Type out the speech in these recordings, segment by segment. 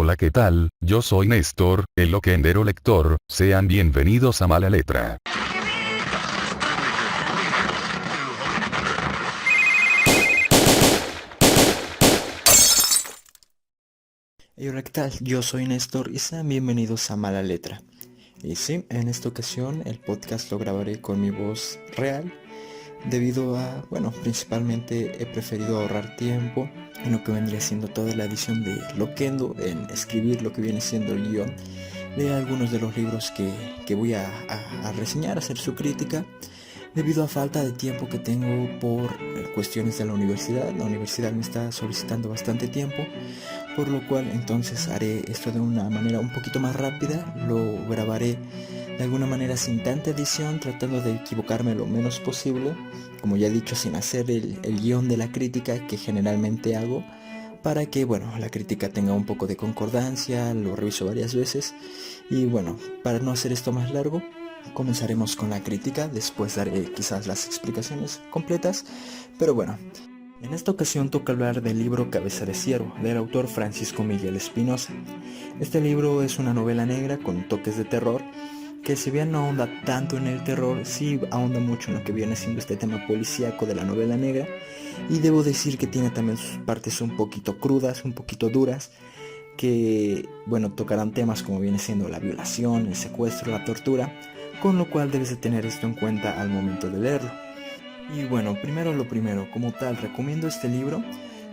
Hola, ¿qué tal? Yo soy Néstor, el loquendero lector. Sean bienvenidos a Mala Letra. Hey, hola, ¿qué tal? Yo soy Néstor y sean bienvenidos a Mala Letra. Y sí, en esta ocasión el podcast lo grabaré con mi voz real, debido a, bueno, principalmente he preferido ahorrar tiempo en lo que vendría siendo toda la edición de Loquendo, en escribir lo que viene siendo el guión de algunos de los libros que voy a reseñar, hacer su crítica, debido a falta de tiempo que tengo por cuestiones de la universidad. La universidad me está solicitando bastante tiempo, por lo cual entonces haré esto de una manera un poquito más rápida. Lo grabaré de alguna manera sin tanta edición, tratando de equivocarme lo menos posible, como ya he dicho, sin hacer el guión de la crítica que generalmente hago, para que, bueno, la crítica tenga un poco de concordancia. Lo reviso varias veces y, bueno, para no hacer esto más largo, comenzaremos con la crítica. Después daré quizás las explicaciones completas, pero bueno, en esta ocasión toca hablar del libro Cabeza de Ciervo, del autor Francisco Miguel Espinosa. Este libro es una novela negra con toques de terror, que si bien no ahonda tanto en el terror, sí ahonda mucho en lo que viene siendo este tema policíaco de la novela negra, y debo decir que tiene también sus partes un poquito crudas, un poquito duras, que, bueno, tocarán temas como viene siendo la violación, el secuestro, la tortura, con lo cual debes de tener esto en cuenta al momento de leerlo. Y bueno, primero lo primero, como tal, recomiendo este libro.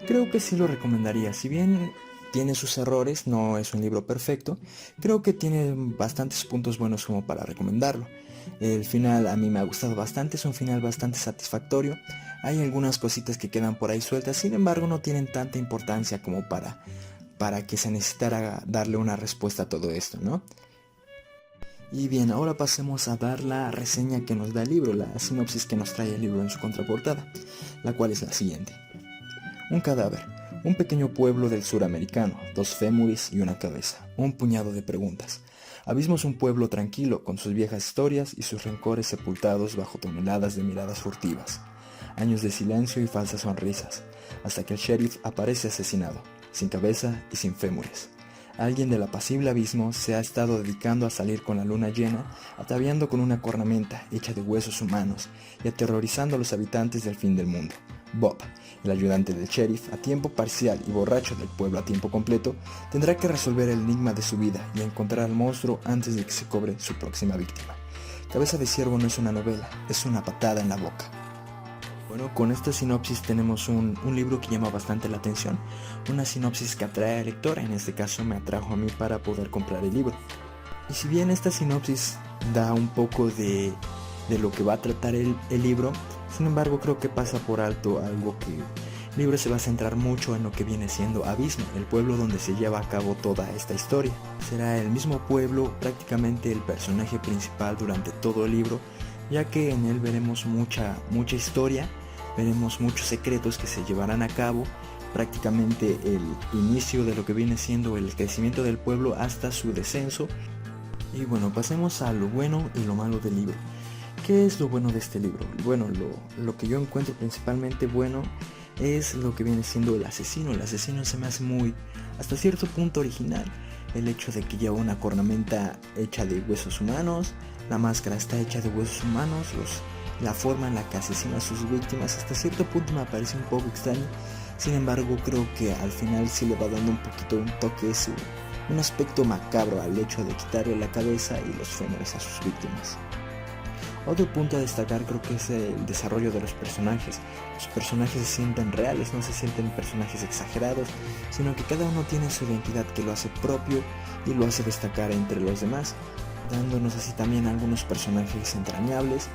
Creo que sí lo recomendaría. Si bien tiene sus errores, no es un libro perfecto, creo que tiene bastantes puntos buenos como para recomendarlo. El final a mí me ha gustado bastante, es un final bastante satisfactorio. Hay algunas cositas que quedan por ahí sueltas, sin embargo no tienen tanta importancia como para que se necesitara darle una respuesta a todo esto, ¿no? Y bien, ahora pasemos a dar la reseña que nos da el libro, la sinopsis que nos trae el libro en su contraportada, la cual es la siguiente. Un cadáver, un pequeño pueblo del suramericano, dos fémuris y una cabeza, un puñado de preguntas. Abismo es un pueblo tranquilo, con sus viejas historias y sus rencores sepultados bajo toneladas de miradas furtivas. Años de silencio y falsas sonrisas, hasta que el sheriff aparece asesinado, sin cabeza y sin fémures. Alguien del apacible abismo se ha estado dedicando a salir con la luna llena, ataviando con una cornamenta hecha de huesos humanos y aterrorizando a los habitantes del fin del mundo. Bob, el ayudante del sheriff a tiempo parcial y borracho del pueblo a tiempo completo, tendrá que resolver el enigma de su vida y encontrar al monstruo antes de que se cobre su próxima víctima. Cabeza de Ciervo no es una novela, es una patada en la boca. Bueno, con esta sinopsis tenemos un libro que llama bastante la atención, una sinopsis que atrae al lector. En este caso me atrajo a mí para poder comprar el libro. Y si bien esta sinopsis da un poco de lo que va a tratar el libro, sin embargo creo que pasa por alto algo que el libro se va a centrar mucho en lo que viene siendo Abismo, el pueblo donde se lleva a cabo toda esta historia. Será el mismo pueblo prácticamente el personaje principal durante todo el libro, ya que en él veremos mucha historia, veremos muchos secretos que se llevarán a cabo, prácticamente el inicio de lo que viene siendo el crecimiento del pueblo hasta su descenso. Y bueno, pasemos a lo bueno y lo malo del libro. ¿Qué es lo bueno de este libro? Bueno, lo que yo encuentro principalmente bueno es lo que viene siendo el asesino. El asesino se me hace muy, hasta cierto punto, original. El hecho de que lleva una cornamenta hecha de huesos humanos, la máscara está hecha de huesos humanos, la forma en la que asesina a sus víctimas hasta cierto punto me parece un poco extraño. Sin embargo, creo que al final sí le va dando un poquito un toque, un aspecto macabro al hecho de quitarle la cabeza y los fémures a sus víctimas. Otro punto a destacar creo que es el desarrollo de los personajes. Los personajes se sienten reales, no se sienten personajes exagerados, sino que cada uno tiene su identidad que lo hace propio y lo hace destacar entre los demás, dándonos así también algunos personajes entrañables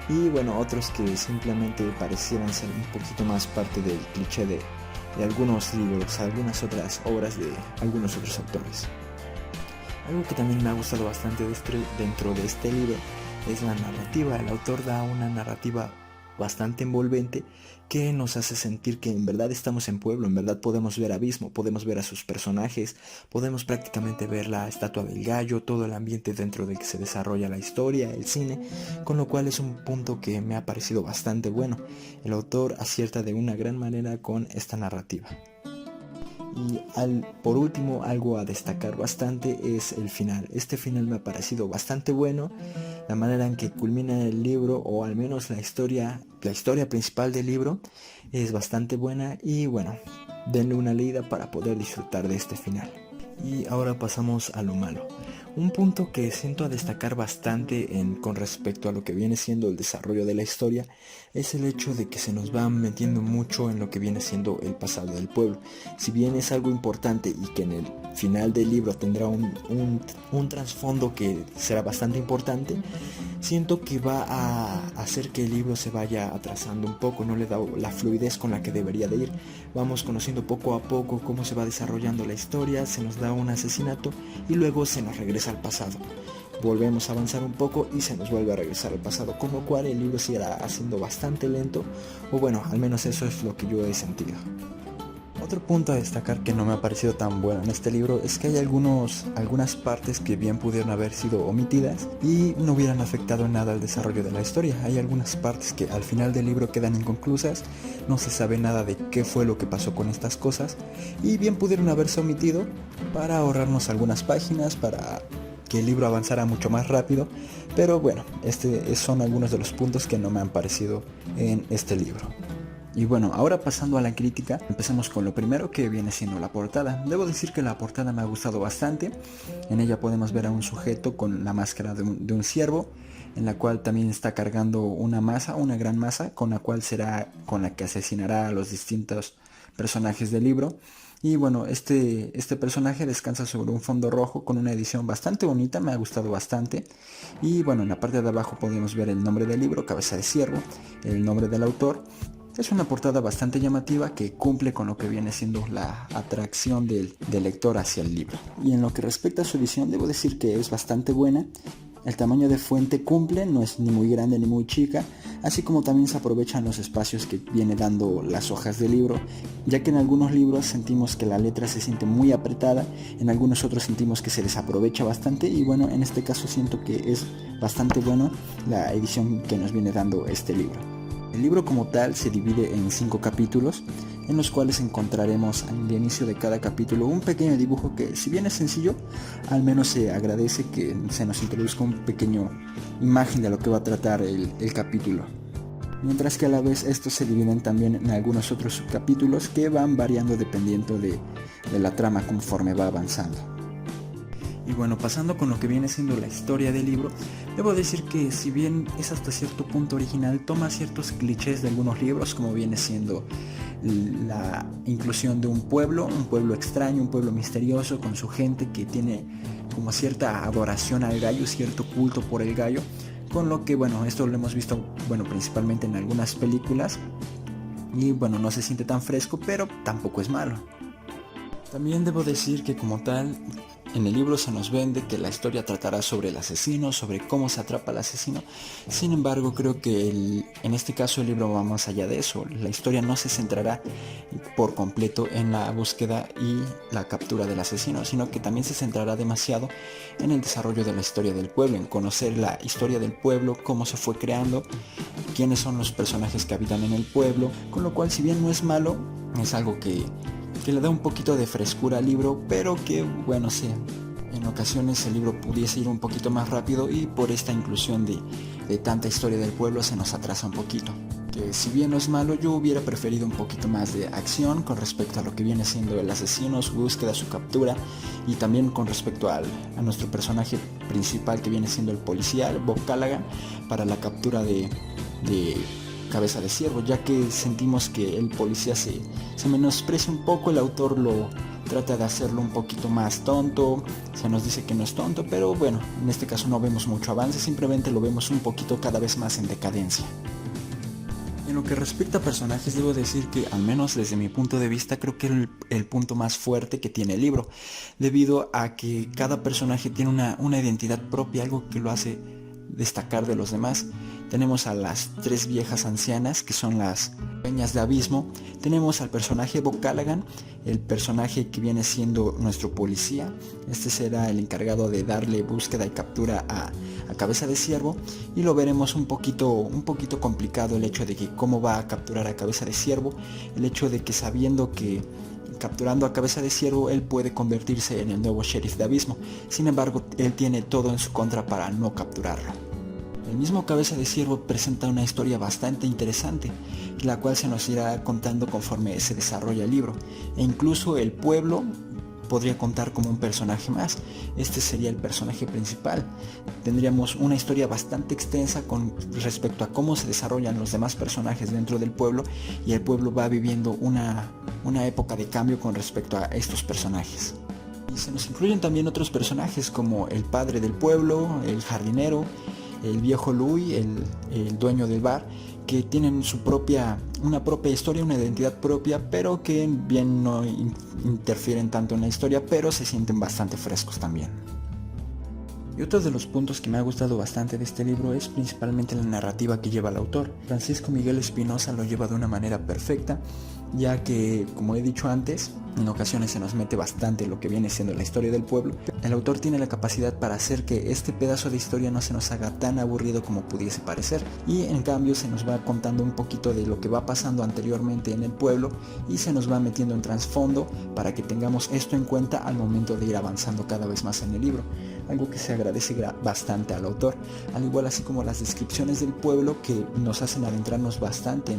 y, bueno, otros que simplemente parecieran ser un poquito más parte del cliché de algunos libros, algunas otras obras de algunos otros autores. Algo que también me ha gustado bastante dentro de este libro es la narrativa. El autor da una narrativa bastante envolvente que nos hace sentir que en verdad estamos en pueblo, en verdad podemos ver Abismo, podemos ver a sus personajes, podemos prácticamente ver la estatua del gallo, todo el ambiente dentro del que se desarrolla la historia, el cine, con lo cual es un punto que me ha parecido bastante bueno. El autor acierta de una gran manera con esta narrativa. Y por último, algo a destacar bastante es el final. Este final me ha parecido bastante bueno. La manera en que culmina el libro, o al menos la historia principal del libro, es bastante buena. Y bueno, denle una leída para poder disfrutar de este final. Y ahora pasamos a lo malo. Un punto que siento a destacar bastante con respecto a lo que viene siendo el desarrollo de la historia es el hecho de que se nos va metiendo mucho en lo que viene siendo el pasado del pueblo. Si bien es algo importante y que en el final del libro tendrá un trasfondo que será bastante importante, siento que va a hacer que el libro se vaya atrasando un poco, no le da la fluidez con la que debería de ir. Vamos conociendo poco a poco cómo se va desarrollando la historia, se nos da un asesinato y luego se nos regresa al pasado. Volvemos a avanzar un poco y se nos vuelve a regresar al pasado, con lo cual el libro se irá haciendo bastante lento, o bueno, al menos eso es lo que yo he sentido. Otro punto a destacar que no me ha parecido tan bueno en este libro es que hay algunas partes que bien pudieron haber sido omitidas y no hubieran afectado en nada al desarrollo de la historia. Hay algunas partes que al final del libro quedan inconclusas, no se sabe nada de qué fue lo que pasó con estas cosas y bien pudieron haberse omitido para ahorrarnos algunas páginas, para que el libro avanzara mucho más rápido, pero bueno, son algunos de los puntos que no me han parecido en este libro. Y bueno, ahora pasando a la crítica, empecemos con lo primero, que viene siendo la portada. Debo decir que la portada me ha gustado bastante. En ella podemos ver a un sujeto con la máscara de un ciervo, en la cual también está cargando una gran masa, con la que asesinará a los distintos personajes del libro. Y bueno, este personaje descansa sobre un fondo rojo con una edición bastante bonita, me ha gustado bastante. Y bueno, en la parte de abajo podemos ver el nombre del libro, Cabeza de Ciervo, el nombre del autor. Es una portada bastante llamativa que cumple con lo que viene siendo la atracción del lector hacia el libro. Y en lo que respecta a su edición, debo decir que es bastante buena. El tamaño de fuente cumple, no es ni muy grande ni muy chica, así como también se aprovechan los espacios que viene dando las hojas del libro, ya que en algunos libros sentimos que la letra se siente muy apretada, en algunos otros sentimos que se desaprovecha bastante, y bueno, en este caso siento que es bastante bueno la edición que nos viene dando este libro. El libro como tal se divide en 5 capítulos, en los cuales encontraremos al inicio de cada capítulo un pequeño dibujo que, si bien es sencillo, al menos se agradece que se nos introduzca un pequeño imagen de lo que va a tratar el capítulo. Mientras que a la vez estos se dividen también en algunos otros subcapítulos que van variando dependiendo de la trama conforme va avanzando. Y bueno, pasando con lo que viene siendo la historia del libro, debo decir que si bien es hasta cierto punto original, toma ciertos clichés de algunos libros, como viene siendo la inclusión de un pueblo extraño, un pueblo misterioso con su gente que tiene como cierta adoración al gallo, cierto culto por el gallo, con lo que bueno, esto lo hemos visto principalmente en algunas películas y bueno, no se siente tan fresco, pero tampoco es malo. También debo decir que como tal, en el libro se nos vende que la historia tratará sobre el asesino, sobre cómo se atrapa al asesino. Sin embargo, creo que en este caso el libro va más allá de eso. La historia no se centrará por completo en la búsqueda y la captura del asesino, sino que también se centrará demasiado en el desarrollo de la historia del pueblo, en conocer la historia del pueblo, cómo se fue creando, quiénes son los personajes que habitan en el pueblo, con lo cual, si bien no es malo, es algo que le da un poquito de frescura al libro, pero que bueno, sí, en ocasiones el libro pudiese ir un poquito más rápido y por esta inclusión de tanta historia del pueblo se nos atrasa un poquito. Que si bien no es malo, yo hubiera preferido un poquito más de acción con respecto a lo que viene siendo el asesino, su búsqueda, su captura, y también con respecto a nuestro personaje principal, que viene siendo el policía, Bob Callaghan, para la captura de Cabeza de Ciervo, ya que sentimos que el policía se menosprecia un poco, el autor lo trata de hacerlo un poquito más tonto, se nos dice que no es tonto, pero bueno, en este caso no vemos mucho avance, simplemente lo vemos un poquito cada vez más en decadencia. En lo que respecta a personajes, debo decir que, al menos desde mi punto de vista, creo que el punto más fuerte que tiene el libro, debido a que cada personaje tiene una identidad propia, algo que lo hace destacar de los demás. Tenemos a las 3 viejas ancianas, que son las dueñas de Abismo. Tenemos al personaje Bob Callaghan, el personaje que viene siendo nuestro policía. Este será el encargado de darle búsqueda y captura a Cabeza de Ciervo, y lo veremos un poquito complicado el hecho de que cómo va a capturar a Cabeza de Ciervo, el hecho de que, sabiendo que capturando a Cabeza de Ciervo, él puede convertirse en el nuevo sheriff de Abismo. Sin embargo, él tiene todo en su contra para no capturarlo. El mismo Cabeza de Ciervo presenta una historia bastante interesante, la cual se nos irá contando conforme se desarrolla el libro, e incluso el pueblo podría contar como un personaje más. Este sería el personaje principal. Tendríamos una historia bastante extensa con respecto a cómo se desarrollan los demás personajes dentro del pueblo, y el pueblo va viviendo una época de cambio con respecto a estos personajes. Y se nos incluyen también otros personajes como el padre del pueblo, el jardinero, el viejo Louis, el dueño del bar, que tienen una propia historia, una identidad propia, pero que bien no interfieren tanto en la historia, pero se sienten bastante frescos también. Y otro de los puntos que me ha gustado bastante de este libro es principalmente la narrativa que lleva el autor. Francisco Miguel Espinosa lo lleva de una manera perfecta, ya que, como he dicho antes, en ocasiones se nos mete bastante lo que viene siendo la historia del pueblo. El autor tiene la capacidad para hacer que este pedazo de historia no se nos haga tan aburrido como pudiese parecer, y en cambio se nos va contando un poquito de lo que va pasando anteriormente en el pueblo, y se nos va metiendo en trasfondo para que tengamos esto en cuenta al momento de ir avanzando cada vez más en el libro. Algo que se agradece bastante al autor, al igual así como las descripciones del pueblo que nos hacen adentrarnos bastante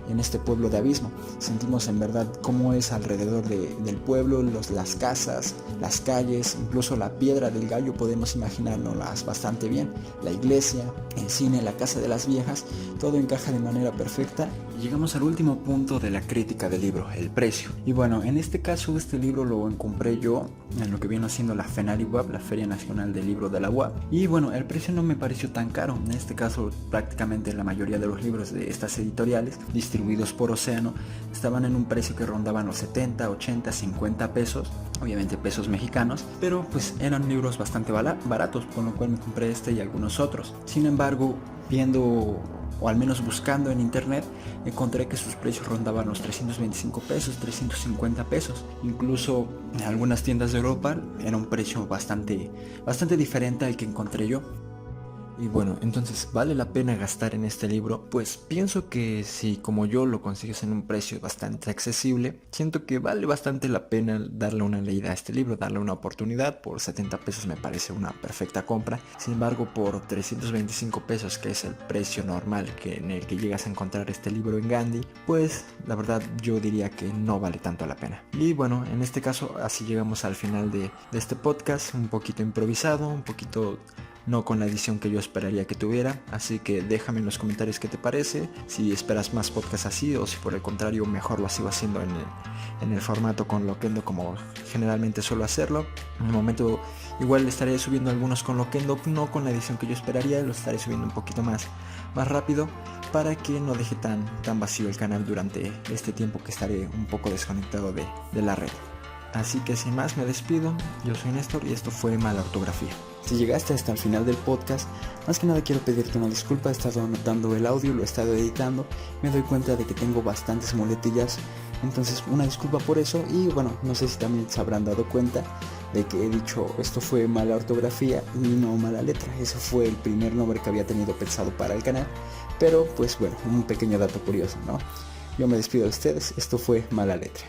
en este pueblo de Abismo. Sentimos en verdad cómo es alrededor del pueblo, las casas, las calles, incluso la piedra del gallo podemos imaginárnoslas bastante bien, la iglesia, el cine, la casa de las viejas, todo encaja de manera perfecta. Y llegamos al último punto de la crítica del libro, el precio. Y bueno, en este caso este libro lo compré yo en lo que viene siendo la FENALI UAP, la Feria Nacional del Libro de la UAP, y bueno, el precio no me pareció tan caro. En este caso prácticamente la mayoría de los libros de estas editoriales distribuidos por Océano estaban en un precio que rondaban los 70, 80, 50 pesos, obviamente pesos mexicanos, pero pues eran libros bastante baratos, con lo cual me compré este y algunos otros. Sin embargo, viendo o al menos buscando en internet, encontré que sus precios rondaban los 325 pesos, 350 pesos. Incluso en algunas tiendas de Europa era un precio bastante diferente al que encontré yo. Y bueno, entonces, ¿vale la pena gastar en este libro? Pues pienso que si como yo lo consigues en un precio bastante accesible, siento que vale bastante la pena darle una leída a este libro, darle una oportunidad. Por 70 pesos me parece una perfecta compra. Sin embargo, por 325 pesos, que es el precio normal en el que llegas a encontrar este libro en Gandhi, pues la verdad yo diría que no vale tanto la pena. Y bueno, en este caso así llegamos al final de este podcast, un poquito improvisado, un poquito no con la edición que yo esperaría que tuviera, así que déjame en los comentarios qué te parece, si esperas más podcasts así o si por el contrario mejor lo sigo haciendo en el formato con Loquendo como generalmente suelo hacerlo. En el momento igual estaré subiendo algunos con Loquendo, no con la edición que yo esperaría, lo estaré subiendo un poquito más rápido para que no deje tan vacío el canal durante este tiempo que estaré un poco desconectado de la red. Así que sin más me despido, yo soy Néstor y esto fue Mala Ortografía. Si llegaste hasta el final del podcast, más que nada quiero pedirte una disculpa. He estado anotando el audio, lo he estado editando, me doy cuenta de que tengo bastantes muletillas, entonces una disculpa por eso. Y bueno, no sé si también se habrán dado cuenta de que he dicho esto fue Mala Ortografía y no Mala Letra. Ese fue el primer nombre que había tenido pensado para el canal, pero pues bueno, un pequeño dato curioso, ¿no? Yo me despido de ustedes, esto fue Mala Letra.